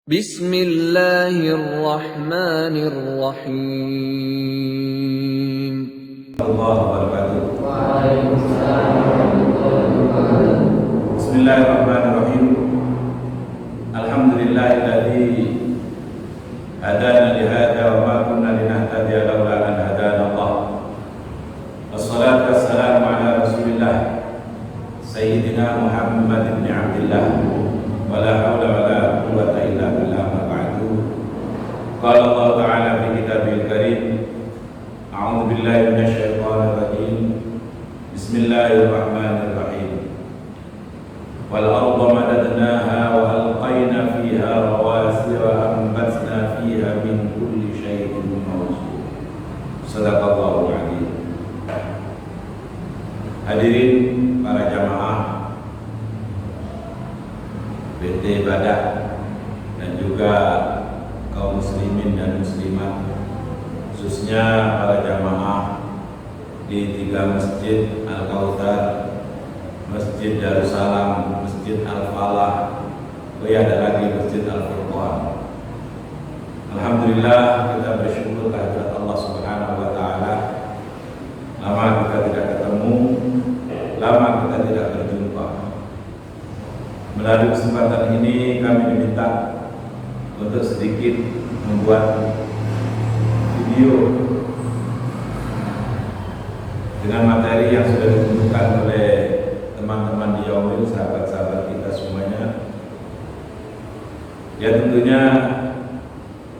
Bismillahirrahmanirrahim. Allah wabarakatuh. Waalaikumsalam warahmatullahi wabarakatuh. Bismillahirrahmanirrahim. Alhamdulillahilladzi hadana li hadza wa ma kunna linahtadiya laula an hadana Allah. Wassalatu wassalamu ala Rasulillah Sayyidina Muhammad ibn Abdillah wa la haula wa la quwwata illa billah ma ba'du. Qala Allah ta'ala fi kitabihil karim. A'udzu billahi minasyaitonir rajim. Bismillahirrahmanirrahim. Wal arda madadnaha wa alqayna fiha rawasiya wa anbatna fiha min kulli shay'in mawzun. Shadaqallahu adzim. Hadirin para jamaah BT Ibadah dan juga kaum muslimin dan muslimat, khususnya para jamaah di 3 masjid Al-Kautsar, Masjid Darussalam, Masjid Al-Falah, ada lagi Masjid Al-Furqan. Alhamdulillah, kita bersyukur kehadirat Allah Subhanahu wa taala. Lama kita tidak ketemu, lama kita tidak berjumpa. Melalui kesempatan ini kami diminta untuk sedikit membuat video dengan materi yang sudah ditentukan oleh teman-teman di Yaumil, sahabat-sahabat kita semuanya. Ya tentunya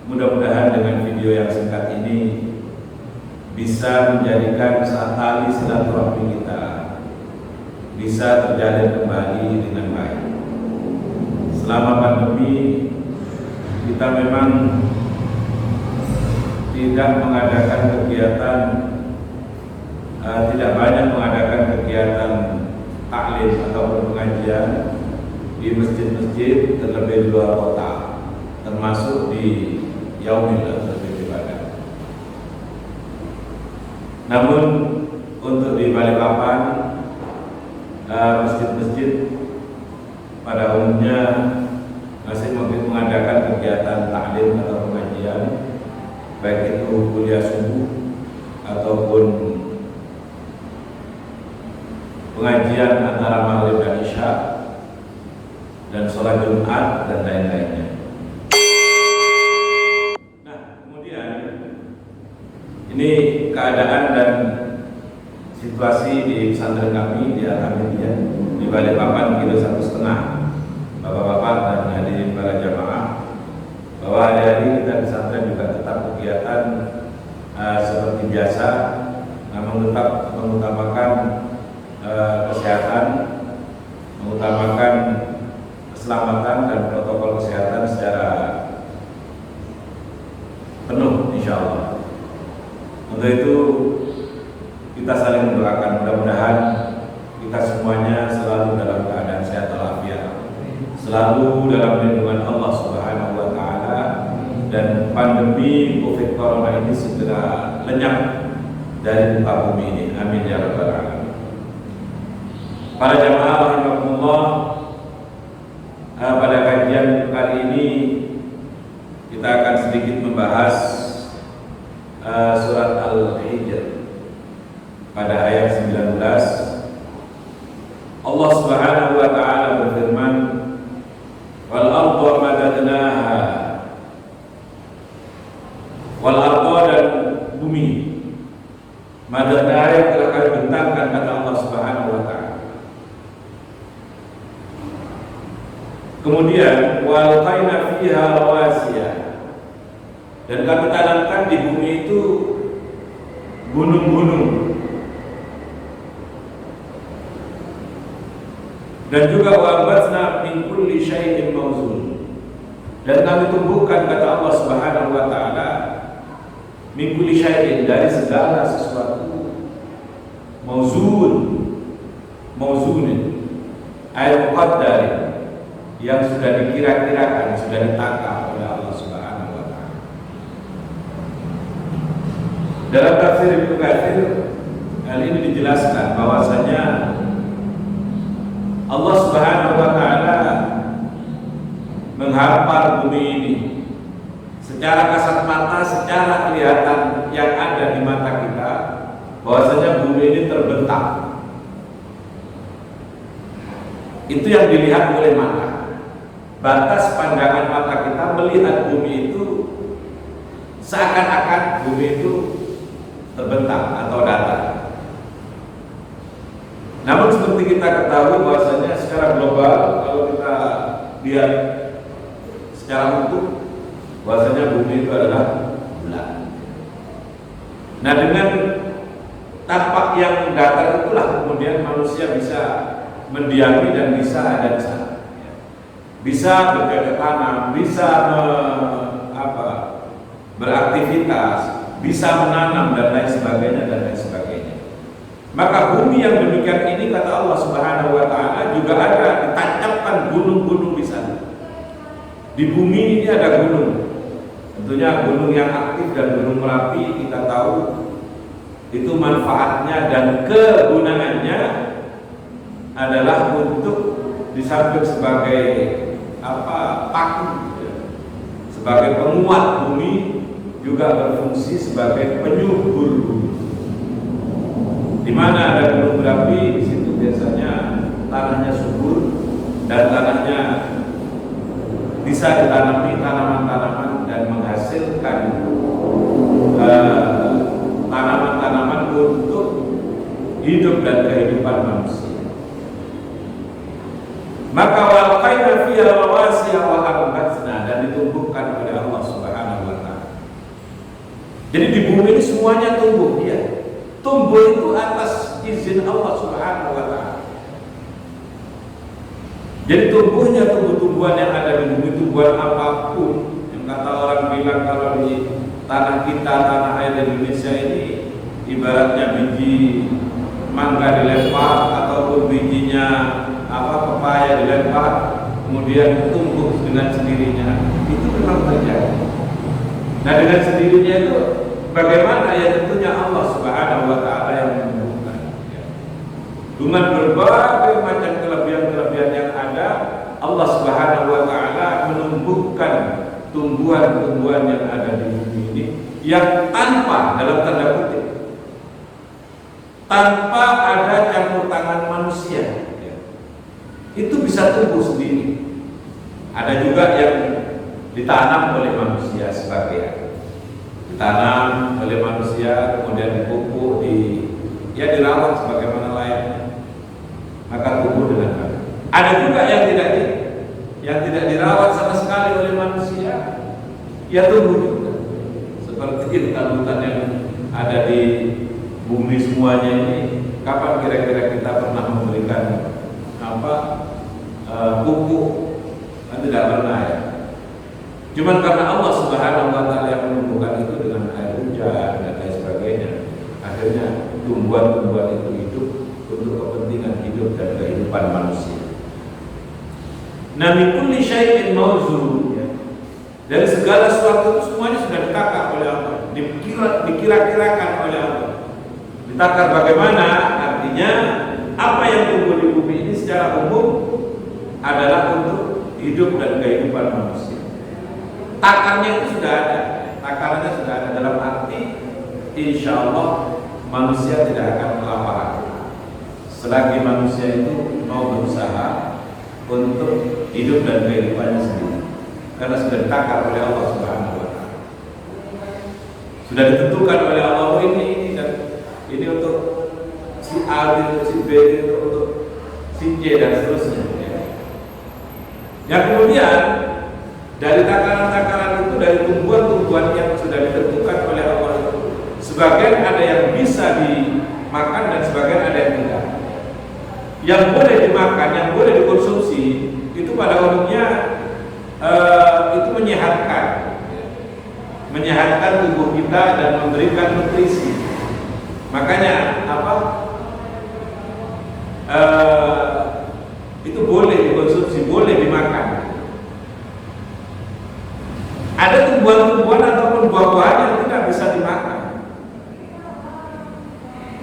mudah-mudahan dengan video yang singkat ini bisa menjadikan tali silaturahmi kita bisa terjalin kembali dengan baik. Selama pandemi kita memang tidak mengadakan kegiatan, tidak banyak mengadakan kegiatan taklim atau pengajian di masjid-masjid terlebih di luar kota, termasuk di Yaumil atau BT Ibadah. Namun untuk di Balikpapan, masjid-masjid pada umumnya masih mengadakan kegiatan taklim atau pengajian, baik itu kuliah subuh ataupun pengajian antara maghrib dan isya dan sholat Jumat dan lain-lainnya. Nah, kemudian ini keadaan dan situasi di pesantren kami di Alhamdulillah di Balikpapan kilo 1,5. Bapak-bapak dan hadirin para jamaah, bahwa hari-hari kita di pesantren juga tetap kegiatan seperti biasa, namun tetap mengutamakan kesehatan, mengutamakan keselamatan dan protokol kesehatan secara penuh, insya Allah. Untuk itu kita saling mendoakan, mudah-mudahan kita semuanya selalu dalam keadaan sehat walafiat, selalu dalam lindungan Allah Subhanahu wa taala, dan pandemi Covid Corona ini segera lenyap dari muka bumi ini. Amin ya rabbal alamin. Para jamaah rahimakumullah, pada kajian kali ini kita akan sedikit membahas surat Al-Hijr pada ayat 19. Allah Subhanahu wa taala berfirman, wal arda madadnaha, wal arda dan bumi, madadnaha yang telah kami bentangkan, kata Allah Subhanahu wa taala. Kemudian wal qaina fiha rawasiya, dan kami tanamkan di bumi itu gunung-gunung, dan juga wa'ambatna min kulli syai'in mawzun, dan kami tumbuhkan, kata Allah Subhanahu wa taala, min kulli syai'in, dari segala sesuatu, mawzunin ay muqaddarin, yang sudah dikira-kirakan, sudah ditata oleh Allah Subhanahu wa taala. Dalam tafsir Ibnu Katsir hal ini dijelaskan bahwasanya Allah Subhanahu wa taala menghampar tentang bumi ini. Secara kasat mata, secara kelihatan yang ada di mata kita, bahwasanya bumi ini terbentang. Itu yang dilihat oleh mata. Batas pandangan mata kita melihat bumi itu seakan-akan bumi itu terbentang atau datar. Namun seperti kita ketahui bahwasanya secara global, kalau kita lihat secara utuh, bahwasanya bumi itu adalah bulat. Nah, dengan tampak yang datar itulah kemudian manusia bisa mendiami dan bisa ada di sana. Bisa bercocok tanam, bisa beraktivitas, bisa menanam dan lain sebagainya dan lain sebagainya. Maka bumi yang demikian ini, kata Allah Subhanahu wa taala, juga ada ditancapkan gunung-gunung di sana. Di bumi ini ada gunung. Tentunya gunung yang aktif dan gunung Merapi kita tahu itu manfaatnya dan kegunaannya adalah untuk disamping sebagai paku, sebagai penguat bumi, juga berfungsi sebagai penyubur bumi. Di mana ada gunung berapi, di situ biasanya tanahnya subur dan tanahnya bisa ditanami tanaman-tanaman dan menghasilkan tanaman-tanaman untuk hidup dan kehidupan manusia. Maka walqaina fiha rawasiya wa ambatna, dan ditumbuhkan oleh Allah Subhanahu wa taala. Jadi di bumi ini semuanya tumbuh, ya. Tumbuh itu atas izin Allah Subhanahu wa taala. Jadi tumbuhnya tumbuh-tumbuhan yang ada di bumi, tumbuhan apapun yang kata orang bilang kalau di tanah kita, tanah air Indonesia ini ibaratnya biji mangga dilempar ataupun bijinya pepaya dilempar kemudian tumbuh dengan sendirinya, itu memang terjadi. Nah, dengan sendirinya itu bagaimana? Ya tentunya Allah Subhanahu wa taala yang menentukan. Dengan berbagai macam kelebihan-kelebihan yang ada, Allah Subhanahu wa taala menumbuhkan tumbuhan-tumbuhan yang ada di bumi ini yang tanpa, dalam tanda kutip, tanpa ada campur tangan manusia. Itu bisa tumbuh sendiri. Ada juga yang ditanam oleh manusia sebagian. Ditanam oleh manusia, kemudian dipupuk, dirawat sebagaimana layaknya, maka tumbuh dengan baik. Ada juga yang tidak dirawat sama sekali oleh manusia, ya tumbuh juga. Seperti hutan-hutan yang ada di bumi semuanya ini, kapan kira-kira kita pernah memberikan pupuk? Kan tidak pernah, ya. Cuman karena Allah Subhanahu wa taala yang menumbuhkan itu dengan air hujan dan lain sebagainya, akhirnya tumbuhan-tumbuhan itu hidup untuk kepentingan hidup dan kehidupan manusia. Nah, min kulli syai'in mawzun, ya. Dari segala sesuatu itu semuanya sudah ditakar oleh Allah, dikira-kirakan oleh Allah. Ditakar bagaimana? Artinya apa yang tumbuh di bumi ini secara umum adalah untuk hidup dan kehidupan manusia. Takarnya itu sudah ada, takarannya sudah ada, dalam arti insya Allah manusia tidak akan kelaparan selagi manusia itu mau berusaha untuk hidup dan kehidupannya sendiri, karena sudah ditakar oleh Allah Subhanahu wa taala. Sudah ditentukan oleh Allah, ini dan ini untuk si A, untuk si B, untuk si C dan seterusnya. Yang kemudian dari takaran-takaran itu, dari tumbuhan-tumbuhan yang sudah ditentukan oleh Allah itu, sebagian ada yang bisa dimakan dan sebagian ada yang tidak. Yang boleh dimakan, yang boleh dikonsumsi, itu pada umumnya itu menyehatkan tubuh kita dan memberikan nutrisi. Makanya itu boleh dikonsumsi, boleh dimakan. Ada tumbuhan-tumbuhan ataupun buah-buahan yang tidak bisa dimakan.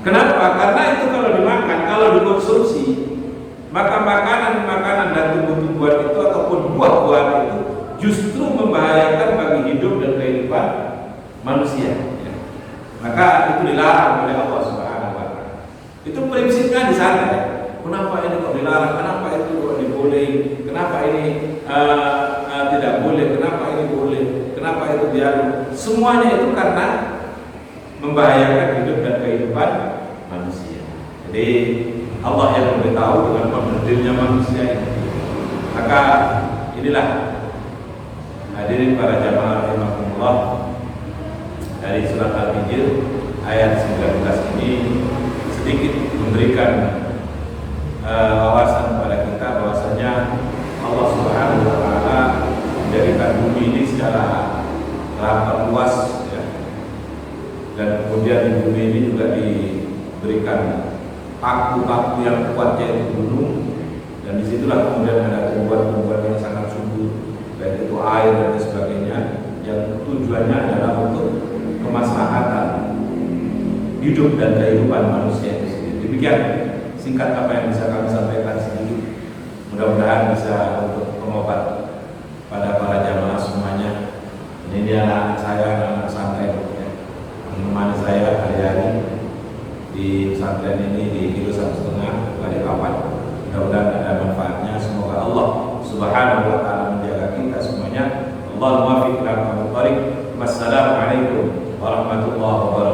Kenapa? Karena itu kalau dimakan, kalau dikonsumsi, maka makanan dan tumbuh-tumbuhan itu ataupun buah-buahan itu justru ini, kenapa ini tidak boleh, kenapa ini boleh, kenapa itu biar. Semuanya itu karena membahayakan hidup dan kehidupan manusia. Jadi Allah yang memberitahu dengan berdirinya manusia ini. Maka inilah hadirin para jamaah rahimakumullah, dari surat Al-Hijr ayat 19 ini sedikit memberikan wawasan kepada kita bahwasanya Allah Subhanahu wa taala menjadikan bumi ini secara rapat luas ya. Dan kemudian di bumi ini juga diberikan paku-paku yang kuat yaitu gunung, dan disitulah kemudian ada tumbuhan-tumbuhan yang sangat subur, baik itu air dan sebagainya, yang tujuannya adalah untuk kemaslahatan hidup dan kehidupan manusia itu sendiri. Demikian singkat apa yang bisa kami sampaikan sedikit. Mudah-mudahan bisa untuk pengobat pada para jamaah semuanya. Ini dia anak saya, anak santren ya, menemani saya hari-hari di pesantren ini di Kilo 1,5 Balikpapan. Mudah-mudahan ada manfaatnya. Semoga Allah Subhanahu wa taala menjaga kita semuanya. Allahumma fiqh ila aqwamit thariq. Wassalamualaikum warahmatullahi wabarakatuh.